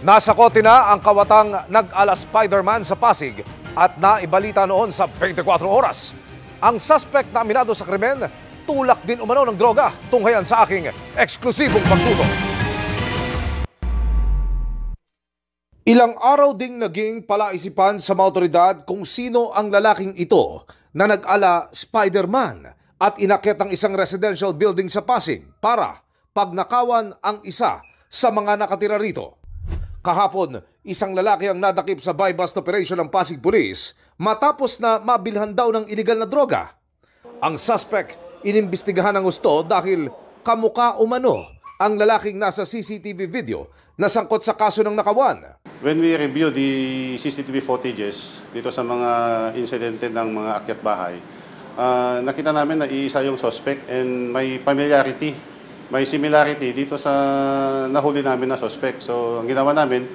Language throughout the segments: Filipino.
Nasa kote na ang kawatang nag-ala Spider-Man sa Pasig at naibalita noon sa 24 oras. Ang suspect na aminado sa krimen, tulak din umano ng droga. Tunghayan sa aking eksklusibong pagtutok. Ilang araw ding naging palaisipan sa mga otoridad kung sino ang lalaking ito na nag-ala Spider-Man at inakyat ang isang residential building sa Pasig para pagnakawan ang isa sa mga nakatira rito. Kahapon, isang lalaki ang nadakip sa buy-bust operation ng Pasig Police matapos na mabilhan daw ng iligal na droga. Ang suspect inimbestigahan ng gusto dahil kamukha umano ang lalaking nasa CCTV video na sangkot sa kaso ng nakawan. When we review the CCTV footages dito sa mga insidente ng mga akyat bahay, nakita namin na iisa yung suspect and may familiarity. May similarity dito sa nahuli namin na suspect. So, ang ginawa namin,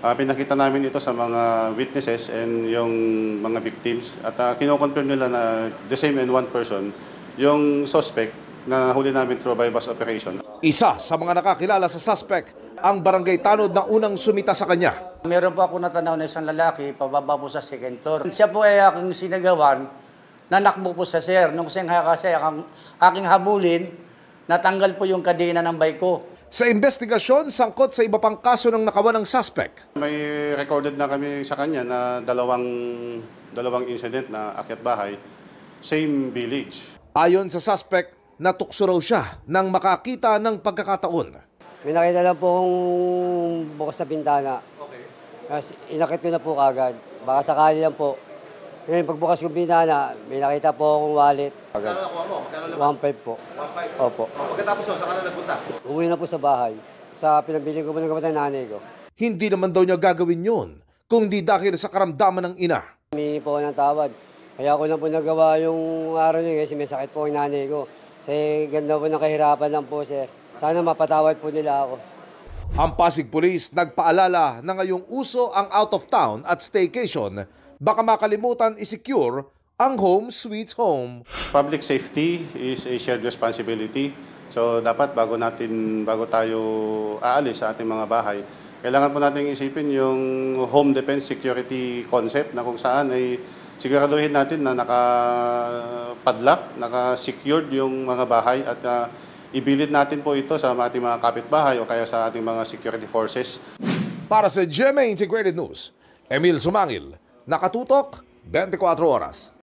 pinakita namin ito sa mga witnesses and yung mga victims. At kinoconfirm nila na the same and one person, yung suspect na nahuli namin through buy-bust operation. Isa sa mga nakakilala sa suspect, ang barangay tanod na unang sumita sa kanya. Meron po ako natanaw na isang lalaki, pababa po sa second floor. Siya po ay aking sinagawan, nanakbo po sa sir. Nung siyang kasi aking habulin, natanggal po yung kadena ng bike ko. Sa investigasyon, sangkot sa iba pang kaso ng nakawan ng suspect. May recorded na kami sa kanya na dalawang incident na akyat bahay, same village. Ayon sa suspect, natukso raw siya nang makakita ng pagkakataon. May nakita lang pong bukas sa bintana. Okay. Kasi inakit ko na po kagad. Baka sakali lang po. Ngayon, pagbukas ko bintana, may nakita po akong wallet. Magkano nakuha mo? Magkano naman? 1.5 po. 1.5? Opo. Pagkatapos saan ka na nagpunta? Uwi na po sa bahay. Sa pinabili ko po ng gamot ng nanay ko. Hindi naman daw niya gagawin yun, kung di dahil sa karamdaman ng ina. Humingi po ako ng tawad. Kaya ako lang po nagawa yung araw niya kasi may sakit po yung nanay ko. Kasi ganda po ng kahirapan lang po, sir. Sana mapatawad po nila ako. Ang Pasig Police nagpaalala na ngayong uso ang out of town at staycation, baka makalimutan i-secure ang home sweet home. Public safety is a shared responsibility. So dapat bago tayo aalis sa ating mga bahay, kailangan po natin isipin yung home defense security concept na kung saan ay siguraduhin natin na naka-padlock, naka-secured yung mga bahay at ibilid natin po ito sa ating mga kapitbahay o kaya sa ating mga security forces. Para sa GMA Integrated News, Emil Sumangil, nakatutok 24 oras.